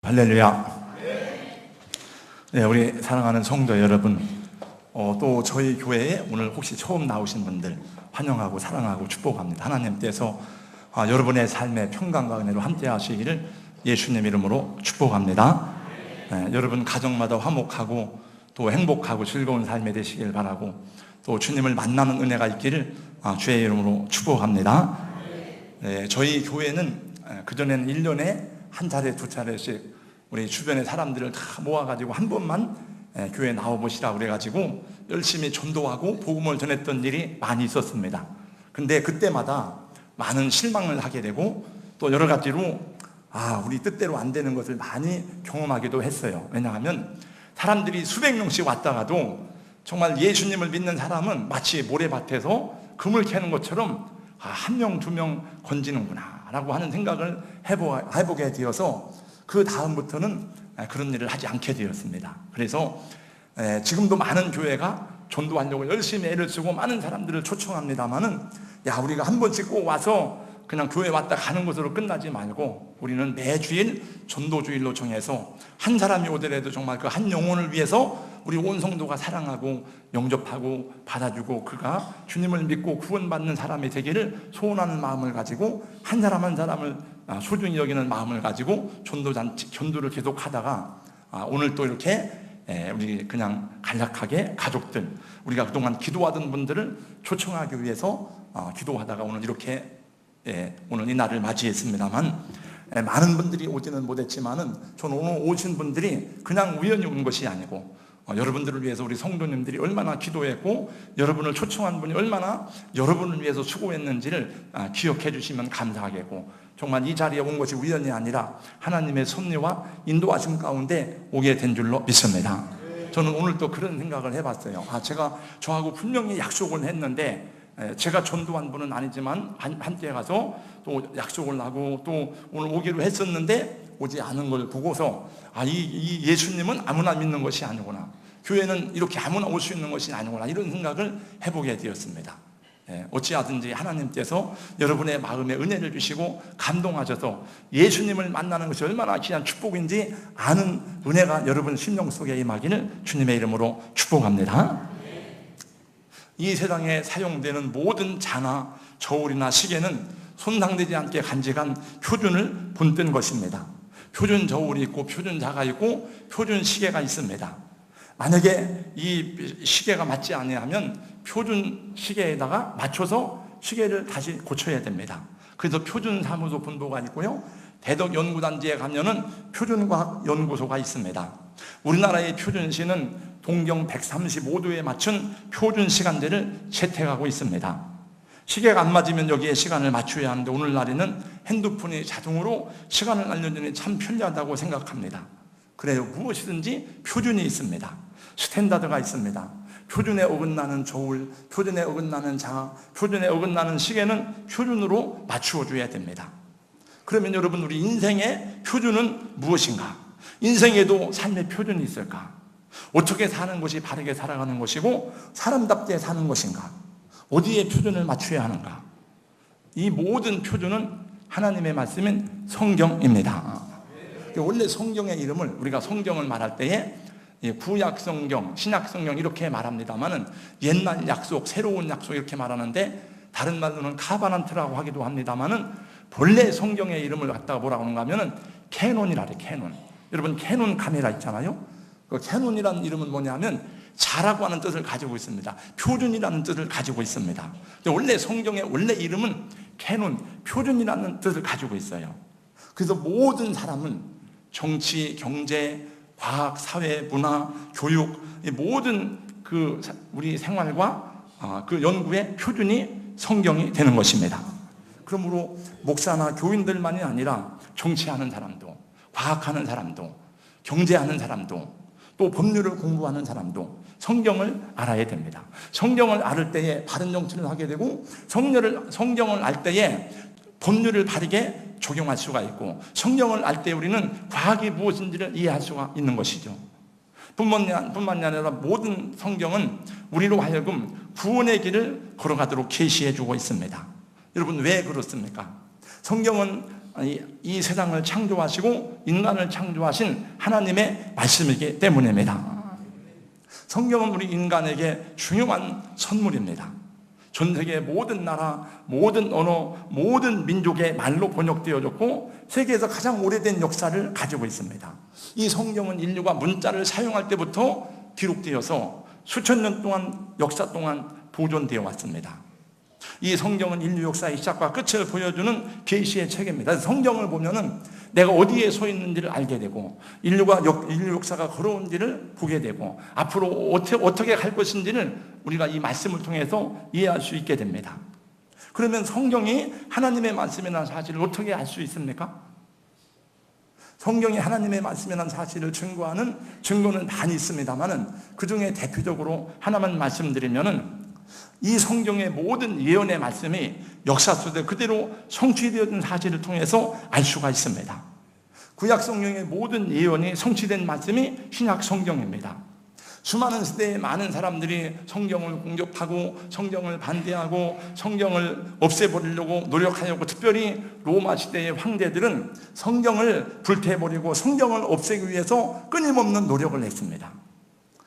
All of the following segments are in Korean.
할렐루야. 네, 우리 사랑하는 성도 여러분, 또 저희 교회에 오늘 혹시 처음 나오신 분들 환영하고 사랑하고 축복합니다. 하나님께서 여러분의 삶의 평강과 은혜로 함께 하시기를 예수님 이름으로 축복합니다. 네, 여러분 가정마다 화목하고 또 행복하고 즐거운 삶이 되시길 바라고, 또 주님을 만나는 은혜가 있기를 주의 이름으로 축복합니다. 네, 저희 교회는 그전에는 1년에 한 차례 두 차례씩 우리 주변의 사람들을 다 모아가지고 한 번만 교회에 나와보시라고 그래가지고 열심히 전도하고 복음을 전했던 일이 많이 있었습니다. 근데 그때마다 많은 실망을 하게 되고 또 여러 가지로 우리 뜻대로 안 되는 것을 많이 경험하기도 했어요. 왜냐하면 사람들이 수백 명씩 왔다가도 정말 예수님을 믿는 사람은 마치 모래밭에서 금을 캐는 것처럼 한 명, 두 명 건지는구나 라고 하는 생각을 해보게 되어서 그 다음부터는 그런 일을 하지 않게 되었습니다. 그래서 지금도 많은 교회가 전도하려고 열심히 애를 쓰고 많은 사람들을 초청합니다만은 우리가 한 번씩 꼭 와서 그냥 교회 왔다 가는 것으로 끝나지 말고 우리는 매주일 전도주일로 정해서 한 사람이 오더라도 정말 그 한 영혼을 위해서 우리 온 성도가 사랑하고 영접하고 받아주고 그가 주님을 믿고 구원받는 사람이 되기를 소원하는 마음을 가지고 한 사람 한 사람을 소중히 여기는 마음을 가지고 전도를 계속 하다가 오늘 또 이렇게 우리 그냥 간략하게 가족들, 우리가 그동안 기도하던 분들을 초청하기 위해서 기도하다가 오늘 이렇게 오늘 이 날을 맞이했습니다만, 많은 분들이 오지는 못했지만은 저는 오늘 오신 분들이 그냥 우연히 온 것이 아니고 여러분들을 위해서 우리 성도님들이 얼마나 기도했고 여러분을 초청한 분이 얼마나 여러분을 위해서 수고했는지를 기억해 주시면 감사하겠고, 정말 이 자리에 온 것이 우연이 아니라 하나님의 섭리와 인도하심 가운데 오게 된 줄로 믿습니다. 저는 오늘 또 그런 생각을 해봤어요. 제가 저하고 분명히 약속을 했는데 제가 전도한 분은 아니지만 함께 가서 또 약속을 하고 또 오늘 오기로 했었는데 오지 않은 걸 보고서 이 예수님은 아무나 믿는 것이 아니구나, 교회는 이렇게 아무나 올 수 있는 것이 아니구나, 이런 생각을 해보게 되었습니다. 어찌하든지 하나님께서 여러분의 마음에 은혜를 주시고 감동하셔서 예수님을 만나는 것이 얼마나 귀한 축복인지 아는 은혜가 여러분 심령 속에 임하기를 주님의 이름으로 축복합니다. 이 세상에 사용되는 모든 자나 저울이나 시계는 손상되지 않게 간직한 표준을 본뜬 것입니다. 표준 저울이 있고 표준 자가 있고 표준 시계가 있습니다. 만약에 이 시계가 맞지 않으면 표준 시계에다가 맞춰서 시계를 다시 고쳐야 됩니다. 그래서 표준사무소 본부가 있고요, 대덕연구단지에 가면은 표준과학연구소가 있습니다. 우리나라의 표준시는 동경 135도에 맞춘 표준 시간제를 채택하고 있습니다. 시계가 안 맞으면 여기에 시간을 맞춰야 하는데 오늘날에는 핸드폰이 자동으로 시간을 알려주니 참 편리하다고 생각합니다. 그래요, 무엇이든지 표준이 있습니다. 스탠다드가 있습니다. 표준에 어긋나는 저울, 표준에 어긋나는 자, 표준에 어긋나는 시계는 표준으로 맞추어줘야 됩니다. 그러면 여러분, 우리 인생의 표준은 무엇인가? 인생에도 삶의 표준이 있을까? 어떻게 사는 것이 바르게 살아가는 것이고 사람답게 사는 것인가? 어디에 표준을 맞춰야 하는가? 이 모든 표준은 하나님의 말씀인 성경입니다. 원래 성경의 이름을 우리가 성경을 말할 때에 구약 성경, 신약 성경 이렇게 말합니다만은 옛날 약속, 새로운 약속 이렇게 말하는데 다른 말로는 카바난트라고 하기도 합니다만은 본래 성경의 이름을 갖다가 뭐라고 하는가 하면은 캐논이라 그래, 캐논. 여러분 캐논 카메라 있잖아요. 그 캐논이라는 이름은 뭐냐면 자라고 하는 뜻을 가지고 있습니다. 표준이라는 뜻을 가지고 있습니다. 원래 성경의 원래 이름은 캐논, 표준이라는 뜻을 가지고 있어요. 그래서 모든 사람은 정치, 경제, 과학, 사회, 문화, 교육, 이 모든 그 우리 생활과 그 연구의 표준이 성경이 되는 것입니다. 그러므로 목사나 교인들만이 아니라 정치하는 사람도, 과학하는 사람도, 경제하는 사람도, 또 법률을 공부하는 사람도 성경을 알아야 됩니다. 성경을 알 때에 바른 정치를 하게 되고 성경을 알 때에 법률을 바르게 적용할 수가 있고 성경을 알 때 우리는 과학이 무엇인지를 이해할 수가 있는 것이죠. 뿐만이 아니라 모든 성경은 우리로 하여금 구원의 길을 걸어가도록 계시해 주고 있습니다. 여러분, 왜 그렇습니까? 성경은 이 세상을 창조하시고 인간을 창조하신 하나님의 말씀이기 때문입니다. 성경은 우리 인간에게 중요한 선물입니다. 전 세계의 모든 나라, 모든 언어, 모든 민족의 말로 번역되어졌고 세계에서 가장 오래된 역사를 가지고 있습니다. 이 성경은 인류가 문자를 사용할 때부터 기록되어서 수천 년 동안 역사 동안 보존되어 왔습니다. 이 성경은 인류 역사의 시작과 끝을 보여주는 계시의 책입니다. 성경을 보면은 내가 어디에 서 있는지를 알게 되고 인류 역사가 걸어온지를 보게 되고 앞으로 어떻게 갈 것인지를 우리가 이 말씀을 통해서 이해할 수 있게 됩니다. 그러면 성경이 하나님의 말씀이라는 사실을 어떻게 알 수 있습니까? 성경이 하나님의 말씀이라는 사실을 증거하는 증거는 많이 있습니다만 그 중에 대표적으로 하나만 말씀드리면은 이 성경의 모든 예언의 말씀이 역사 속에 그대로 성취되어진 사실을 통해서 알 수가 있습니다. 구약 성경의 모든 예언이 성취된 말씀이 신약 성경입니다. 수많은 시대에 많은 사람들이 성경을 공격하고 성경을 반대하고 성경을 없애버리려고 노력하려고, 특별히 로마 시대의 황제들은 성경을 불태워버리고 성경을 없애기 위해서 끊임없는 노력을 했습니다.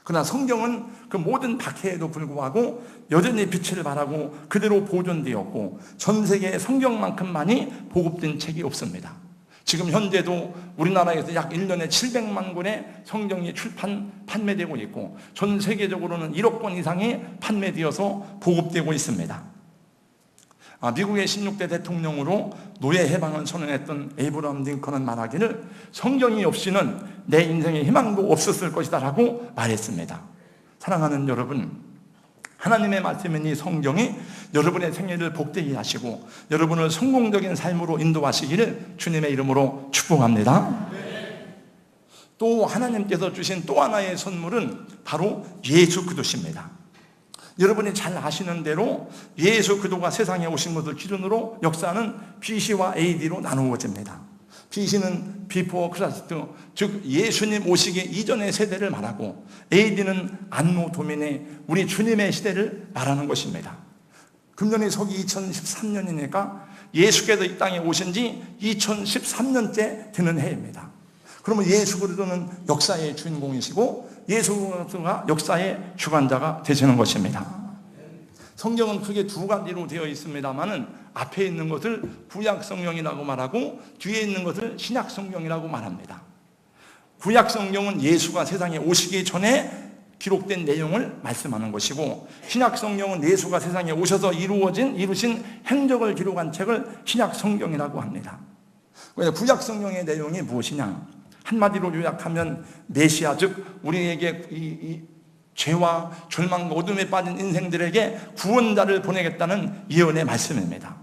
그러나 성경은 그 모든 박해에도 불구하고 여전히 빛을 발하고 그대로 보존되었고 전 세계에 성경만큼만이 보급된 책이 없습니다. 지금 현재도 우리나라에서 약 1년에 700만 권의 성경이 판매되고 있고 전 세계적으로는 1억 권 이상이 판매되어서 보급되고 있습니다. 미국의 16대 대통령으로 노예 해방을 선언했던 에이브러함 링컨은 말하기를 성경이 없이는 내 인생의 희망도 없었을 것이다 라고 말했습니다. 사랑하는 여러분, 하나님의 말씀인 이 성경이 여러분의 생애를 복되게 하시고 여러분을 성공적인 삶으로 인도하시기를 주님의 이름으로 축복합니다. 또 하나님께서 주신 또 하나의 선물은 바로 예수 그리스도십니다. 여러분이 잘 아시는 대로 예수 그리스도가 세상에 오신 것을 기준으로 역사는 BC와 AD로 나누어집니다. BC는 비포 크라이스트, 즉 예수님 오시기 이전의 세대를 말하고 AD는 안노 도미네, 우리 주님의 시대를 말하는 것입니다. 금년이 서기 2013년이니까 예수께서 이 땅에 오신 지 2013년째 되는 해입니다. 그러면 예수 그리스도는 역사의 주인공이시고 예수 그리스도가 역사의 주관자가 되시는 것입니다. 성경은 크게 두 가지로 되어 있습니다만은 앞에 있는 것을 구약 성경이라고 말하고 뒤에 있는 것을 신약 성경이라고 말합니다. 구약 성경은 예수가 세상에 오시기 전에 기록된 내용을 말씀하는 것이고 신약 성경은 예수가 세상에 오셔서 이루신 행적을 기록한 책을 신약 성경이라고 합니다. 구약 성경의 내용이 무엇이냐? 한마디로 요약하면 메시아, 즉 우리에게 이 죄와 절망과 어둠에 빠진 인생들에게 구원자를 보내겠다는 예언의 말씀입니다.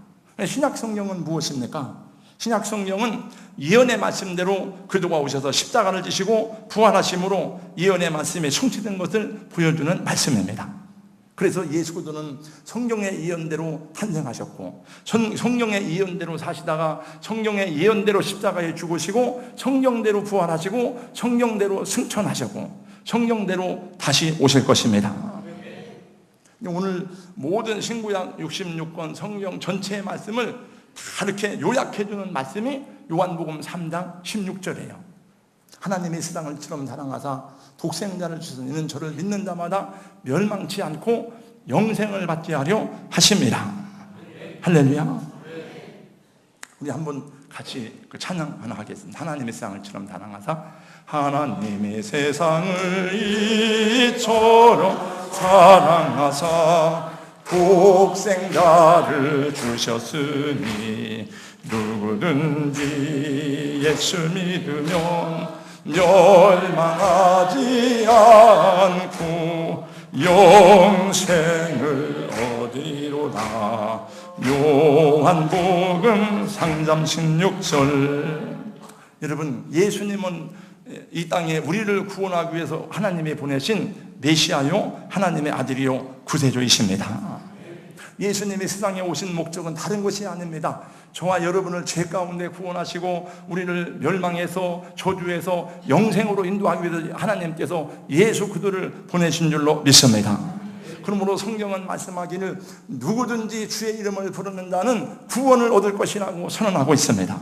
신약 성경은 무엇입니까? 신약 성경은 예언의 말씀대로 그리스도가 오셔서 십자가를 지시고 부활하심으로 예언의 말씀이 성취된 것을 보여주는 말씀입니다. 그래서 예수 그리스도는 성경의 예언대로 탄생하셨고 성경의 예언대로 사시다가 성경의 예언대로 십자가에 죽으시고 성경대로 부활하시고 성경대로 승천하셨고 성경대로 다시 오실 것입니다. 오늘 모든 신구약 66권 성경 전체의 말씀을 다 이렇게 요약해주는 말씀이 요한복음 3장 16절이에요. 하나님이 세상을 이처럼 사랑하사 독생자를 주신 이는 저를 믿는 자마다 멸망치 않고 영생을 받게 하려 하십니다. 할렐루야. 우리 한번 같이 그 찬양 하나 하겠습니다. 하나님의 세상을 이처럼 사랑하사 하나님의 세상을 이처럼 사랑하사 독생자를 주셨으니 누구든지 예수 믿으면 멸망하지 않고 영생을 얻으리로다. 요한복음 3장 16절. 여러분, 예수님은 이 땅에 우리를 구원하기 위해서 하나님이 보내신 메시아요, 하나님의 아들이요, 구세주이십니다. 예수님이 세상에 오신 목적은 다른 것이 아닙니다. 저와 여러분을 죄 가운데 구원하시고 우리를 멸망에서 저주에서 영생으로 인도하기 위해서 하나님께서 예수 그리스도를 보내신 줄로 믿습니다. 그러므로 성경은 말씀하기를 누구든지 주의 이름을 부르는 자는 구원을 얻을 것이라고 선언하고 있습니다.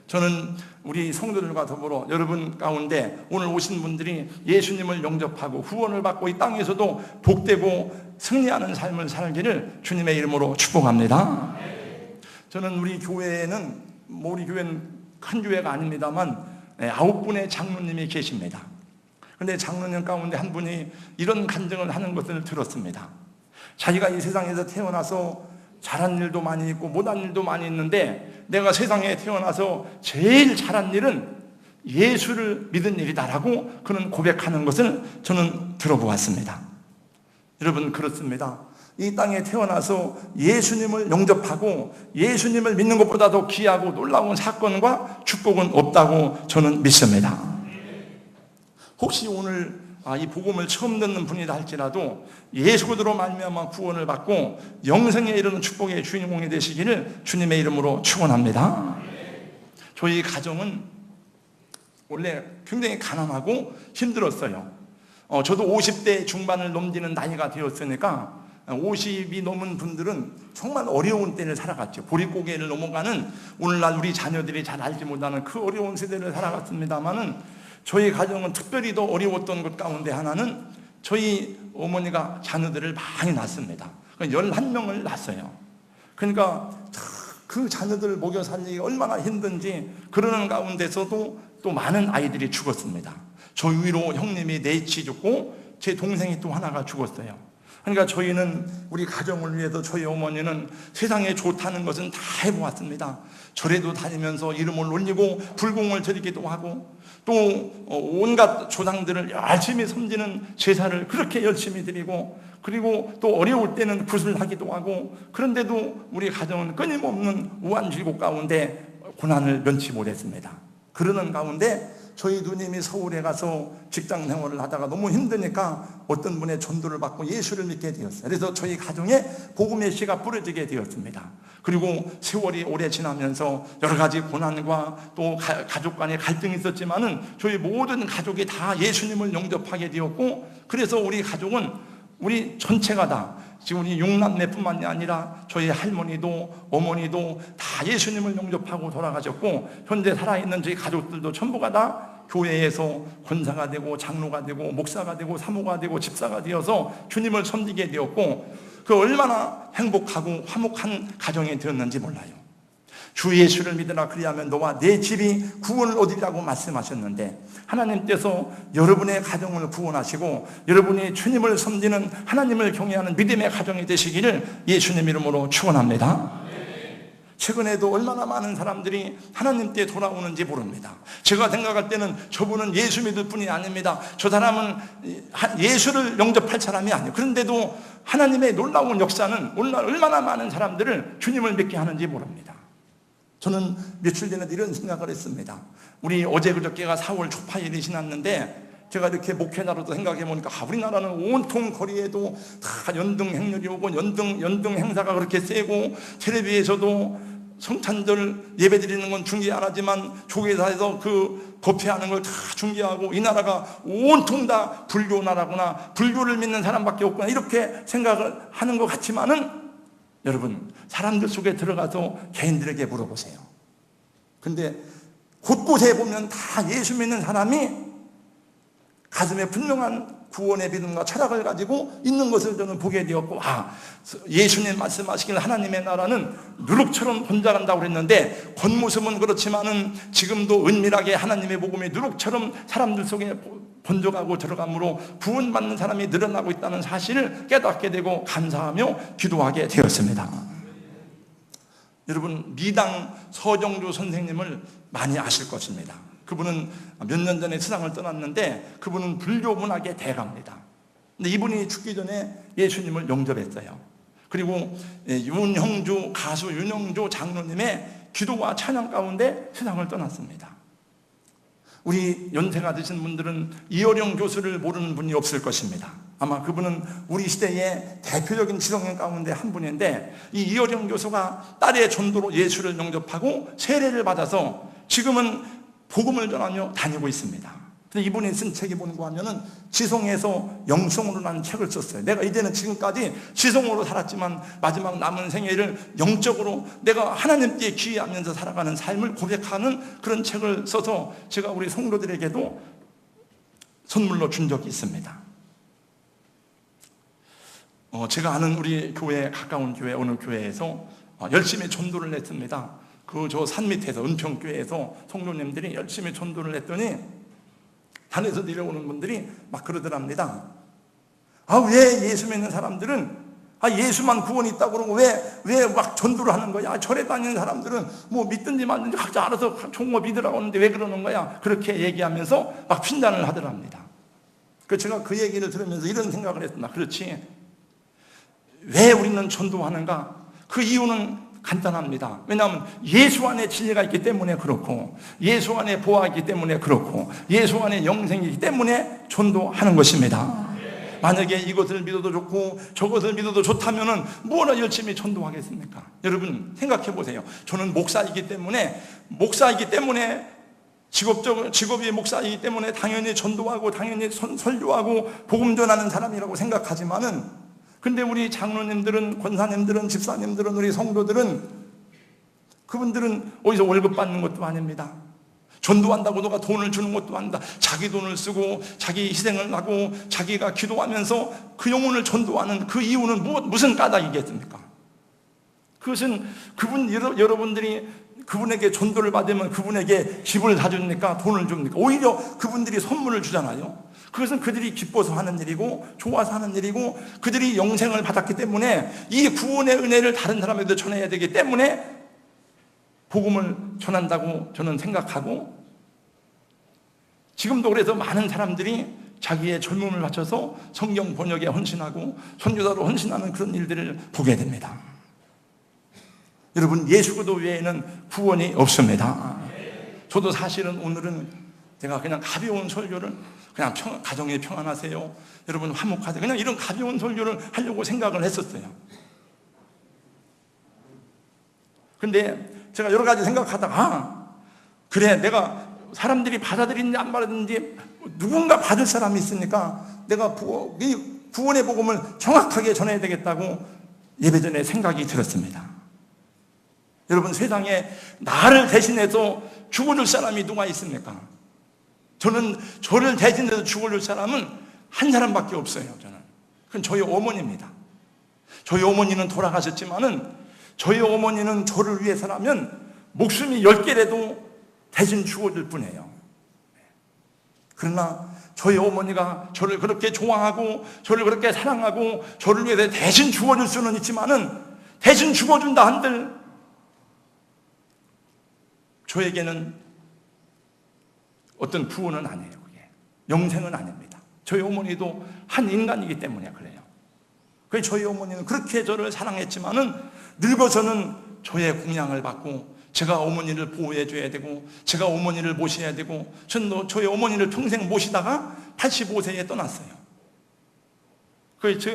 저는 우리 성도들과 더불어 여러분 가운데 오늘 오신 분들이 예수님을 영접하고 구원을 받고 이 땅에서도 복되고 승리하는 삶을 살기를 주님의 이름으로 축복합니다. 저는 우리 교회는 우리 교회는 큰 교회가 아닙니다만 9분의 장로님이 계십니다. 그런데 장로님 가운데 한 분이 이런 간증을 하는 것을 들었습니다. 자기가 이 세상에서 태어나서 잘한 일도 많이 있고 못한 일도 많이 있는데 내가 세상에 태어나서 제일 잘한 일은 예수를 믿은 일이다라고 그는 고백하는 것을 저는 들어보았습니다. 여러분, 그렇습니다. 이 땅에 태어나서 예수님을 영접하고 예수님을 믿는 것보다도 귀하고 놀라운 사건과 축복은 없다고 저는 믿습니다. 혹시 오늘 이 복음을 처음 듣는 분이다 할지라도 예수로 말미암아 구원을 받고 영생에 이르는 축복의 주인공이 되시기를 주님의 이름으로 축원합니다. 저희 가정은 원래 굉장히 가난하고 힘들었어요. 저도 50대 중반을 넘기는 나이가 되었으니까 50이 넘은 분들은 정말 어려운 때를 살아갔죠. 보릿고개를 넘어가는 오늘날 우리 자녀들이 잘 알지 못하는 그 어려운 세대를 살아갔습니다만은 저희 가정은 특별히 더 어려웠던 것 가운데 하나는 저희 어머니가 자녀들을 많이 낳습니다. 11명을 낳았어요. 그러니까 그 자녀들을 먹여 살리기가 얼마나 힘든지 그러는 가운데서도 또 많은 아이들이 죽었습니다. 저 위로 형님이 넷이 죽고 제 동생이 또 하나가 죽었어요. 그러니까 저희는 우리 가정을 위해서 저희 어머니는 세상에 좋다는 것은 다 해보았습니다. 절에도 다니면서 이름을 올리고 불공을 드리기도 하고 또 온갖 조상들을 열심히 섬기는 제사를 그렇게 열심히 드리고 그리고 또 어려울 때는 굿을 하기도 하고 그런데도 우리 가정은 끊임없는 우환질곡 가운데 고난을 면치 못했습니다. 그러는 가운데 저희 누님이 서울에 가서 직장 생활을 하다가 너무 힘드니까 어떤 분의 전도를 받고 예수를 믿게 되었어요. 그래서 저희 가정에 복음의 씨가 뿌려지게 되었습니다. 그리고 세월이 오래 지나면서 여러 가지 고난과 또 가족 간의 갈등이 있었지만은 저희 모든 가족이 다 예수님을 영접하게 되었고 그래서 우리 가족은 우리 전체가 다 지금 우리 6남매뿐만이 아니라 저희 할머니도 어머니도 다 예수님을 영접하고 돌아가셨고 현재 살아있는 저희 가족들도 전부가 다 교회에서 권사가 되고 장로가 되고 목사가 되고 사모가 되고 집사가 되어서 주님을 섬기게 되었고 그 얼마나 행복하고 화목한 가정이 되었는지 몰라요. 주 예수를 믿으라 그리하면 너와 내 집이 구원을 얻으리라고 말씀하셨는데 하나님께서 여러분의 가정을 구원하시고 여러분이 주님을 섬기는 하나님을 경외하는 믿음의 가정이 되시기를 예수님 이름으로 축원합니다. 최근에도 얼마나 많은 사람들이 하나님께 돌아오는지 모릅니다. 제가 생각할 때는 저분은 예수 믿을 뿐이 아닙니다. 저 사람은 예수를 영접할 사람이 아니에요. 그런데도 하나님의 놀라운 역사는 오늘날 얼마나 많은 사람들을 주님을 믿게 하는지 모릅니다. 저는 며칠 전에 이런 생각을 했습니다. 우리 어제 그저께가 4월 초파일이 지났는데 제가 이렇게 목회자로도 생각해 보니까 우리나라는 온통 거리에도 다 연등 행렬이 오고 연등 행사가 그렇게 세고 텔레비에서도 성탄절 예배 드리는 건 중계 안 하지만 조계사에서 그 법회하는 걸 다 중계하고 이 나라가 온통 다 불교 나라구나 불교를 믿는 사람밖에 없구나 이렇게 생각을 하는 것 같지만은 여러분 사람들 속에 들어가서 개인들에게 물어보세요. 근데 곳곳에 보면 다 예수 믿는 사람이 가슴에 분명한 구원의 믿음과 철학을 가지고 있는 것을 저는 보게 되었고 예수님 말씀하시길 하나님의 나라는 누룩처럼 번져간다고 그랬는데 겉모습은 그렇지만은 지금도 은밀하게 하나님의 복음이 누룩처럼 사람들 속에 번져가고 들어가므로 구원받는 사람이 늘어나고 있다는 사실을 깨닫게 되고 감사하며 기도하게 되었습니다. 여러분 미당 서정주 선생님을 많이 아실 것입니다. 그분은 몇 년 전에 세상을 떠났는데 그분은 불교 문학의 대가입니다. 근데 이분이 죽기 전에 예수님을 영접했어요. 그리고 가수 윤형주 장로님의 기도와 찬양 가운데 세상을 떠났습니다. 우리 연세가 드신 분들은 이어령 교수를 모르는 분이 없을 것입니다. 아마 그분은 우리 시대의 대표적인 지성인 가운데 한 분인데 이 이어령 교수가 딸의 전도로 예수를 영접하고 세례를 받아서 지금은 복음을 전하며 다니고 있습니다. 근데 이분이 쓴 책이 뭔가 하면은 지성에서 영성으로라는 책을 썼어요. 내가 이제는 지금까지 지성으로 살았지만 마지막 남은 생애를 영적으로 내가 하나님께 기여하면서 살아가는 삶을 고백하는 그런 책을 써서 제가 우리 성도들에게도 선물로 준 적이 있습니다. 제가 아는 우리 교회, 가까운 교회, 어느 교회에서 열심히 전도를 했습니다. 그 저 산 밑에서 은평교회에서 성도님들이 열심히 전도를 했더니 산에서 내려오는 분들이 막 그러더랍니다. 왜 예수 믿는 사람들은 예수만 구원이 있다고 그러고 왜 막 전도를 하는 거야? 절에 다니는 사람들은 뭐 믿든지 말든지 각자 알아서 좋은 거 믿으라고 하는데 왜 그러는 거야? 그렇게 얘기하면서 막 핀잔을 하더랍니다. 그래서 제가 그 얘기를 들으면서 이런 생각을 했습니다. 그렇지, 왜 우리는 전도하는가? 그 이유는 간단합니다. 왜냐하면 예수 안에 진리가 있기 때문에 그렇고, 예수 안에 보아가 있기 때문에 그렇고, 예수 안에 영생이 있기 때문에 전도하는 것입니다. 만약에 이것을 믿어도 좋고 저것을 믿어도 좋다면은 뭐나 열심히 전도하겠습니까? 여러분 생각해 보세요. 저는 목사이기 때문에 직업이 목사이기 때문에 당연히 전도하고 당연히 설교하고 복음 전하는 사람이라고 생각하지만은, 근데 우리 장로님들은, 권사님들은, 집사님들은, 우리 성도들은, 그분들은 어디서 월급 받는 것도 아닙니다. 전도한다고 누가 돈을 주는 것도 아니다. 자기 돈을 쓰고 자기 희생을 하고 자기가 기도하면서 그 영혼을 전도하는 그 이유는 무슨 까닭이겠습니까? 그것은 여러분들이 그분에게 전도를 받으면 그분에게 집을 사줍니까? 돈을 줍니까? 오히려 그분들이 선물을 주잖아요. 그것은 그들이 기뻐서 하는 일이고 좋아서 하는 일이고, 그들이 영생을 받았기 때문에 이 구원의 은혜를 다른 사람에게도 전해야 되기 때문에 복음을 전한다고 저는 생각하고, 지금도 그래서 많은 사람들이 자기의 젊음을 바쳐서 성경 번역에 헌신하고 선교사로 헌신하는 그런 일들을 보게 됩니다. 여러분, 예수 그리스도 외에는 구원이 없습니다. 저도 사실은 오늘은 제가 그냥 가벼운 설교를, 그냥 가정이 평안하세요, 여러분 화목하세요, 그냥 이런 가벼운 설교를 하려고 생각을 했었어요. 근데 제가 여러 가지 생각하다가, 그래, 내가 사람들이 받아들이는지 안 받아들이는지 누군가 받을 사람이 있으니까 내가 이 구원의 복음을 정확하게 전해야 되겠다고 예배 전에 생각이 들었습니다. 여러분, 세상에 나를 대신해서 죽어줄 사람이 누가 있습니까? 저를 대신해서 죽어줄 사람은 한 사람밖에 없어요. 그건 저희 어머니입니다. 저희 어머니는 돌아가셨지만은 저희 어머니는 저를 위해서라면 목숨이 10개라도 대신 죽어줄 뿐이에요. 그러나 저희 어머니가 저를 그렇게 좋아하고 저를 그렇게 사랑하고 저를 위해서 대신 죽어줄 수는 있지만은, 대신 죽어준다 한들 저에게는 어떤 구원은 아니에요. 그게 영생은 아닙니다. 저희 어머니도 한 인간이기 때문에 그래요. 그래서 저희 어머니는 그렇게 저를 사랑했지만은 늙어서는 저의 공양을 받고 제가 어머니를 보호해 줘야 되고 제가 어머니를 모셔야 되고, 저는 저희 어머니를 평생 모시다가 85세에 떠났어요. 그래서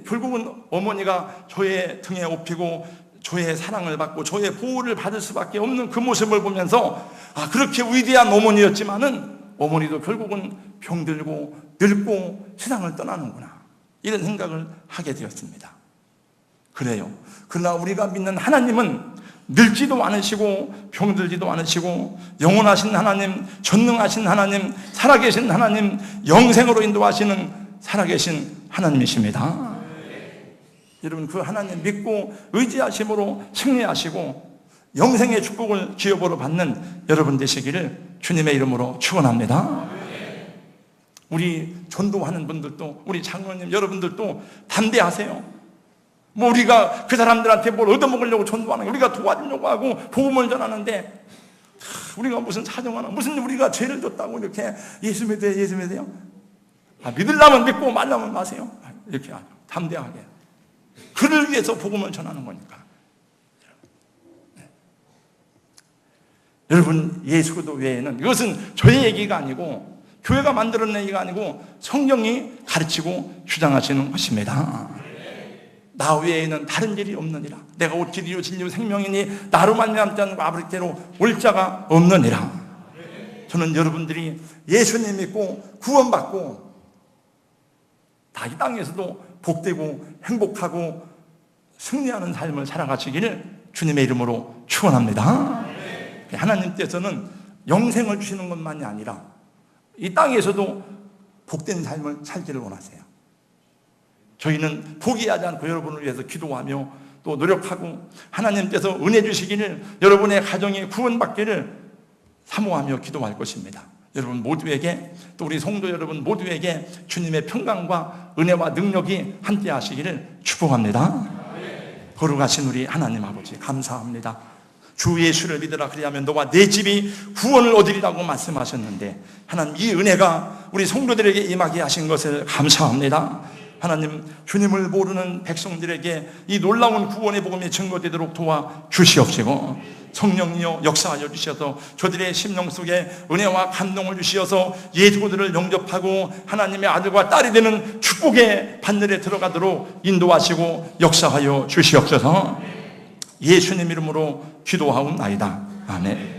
결국은 어머니가 저의 등에 업히고 저의 사랑을 받고 저의 보호를 받을 수밖에 없는 그 모습을 보면서, 그렇게 위대한 어머니였지만은 어머니도 결국은 병들고 늙고 세상을 떠나는구나, 이런 생각을 하게 되었습니다. 그래요. 그러나 우리가 믿는 하나님은 늙지도 않으시고 병들지도 않으시고 영원하신 하나님, 전능하신 하나님, 살아계신 하나님, 영생으로 인도하시는 살아계신 하나님이십니다. 여러분, 그 하나님 믿고 의지하심으로 승리하시고 영생의 축복을 기업으로 받는 여러분 되시기를 주님의 이름으로 축원합니다. 우리 전도하는 분들도, 우리 장로님 여러분들도 담대하세요. 우리가 그 사람들한테 뭘 얻어먹으려고 전도하는 거, 우리가 도와주려고 하고 복음을 전하는데 우리가 무슨 사정하나, 무슨 우리가 죄를 졌다고 이렇게 예수 믿어요? 믿으려면 믿고 말려면 마세요. 이렇게 하죠. 담대하게. 그를 위해서 복음을 전하는 거니까. 여러분, 예수 그리스도 외에는, 이것은 저의 얘기가 아니고 교회가 만들어낸 얘기가 아니고 성경이 가르치고 주장하시는 것입니다. 나 외에는 다른 길이 없느니라. 내가 곧 길이요 진리요 생명이니 나로 말미암지 않는 아버지께로 올 자가 없느니라. 저는 여러분들이 예수님 믿고 구원받고 다 이 땅에서도 복되고 행복하고 승리하는 삶을 살아가시기를 주님의 이름으로 축원합니다. 하나님께서는 영생을 주시는 것만이 아니라 이 땅에서도 복된 삶을 살기를 원하세요. 저희는 포기하지 않고 여러분을 위해서 기도하며 또 노력하고 하나님께서 은혜 주시기를 여러분의 가정이 구원받기를 사모하며 기도할 것입니다. 여러분 모두에게 또 우리 성도 여러분 모두에게 주님의 평강과 은혜와 능력이 함께 하시기를 축복합니다. 거룩하신 우리 하나님 아버지 감사합니다. 주 예수를 믿으라 그리하면 너와 내 집이 구원을 얻으리라고 말씀하셨는데 하나님 이 은혜가 우리 성도들에게 임하게 하신 것을 감사합니다. 하나님 주님을 모르는 백성들에게 이 놀라운 구원의 복음이 증거되도록 도와 주시옵시고 성령이여 역사하여 주셔서 저들의 심령 속에 은혜와 감동을 주시어서 예수들을 영접하고 하나님의 아들과 딸이 되는 축복의 판넬에 들어가도록 인도하시고 역사하여 주시옵소서. 예수님 이름으로 기도하옵나이다. 아멘.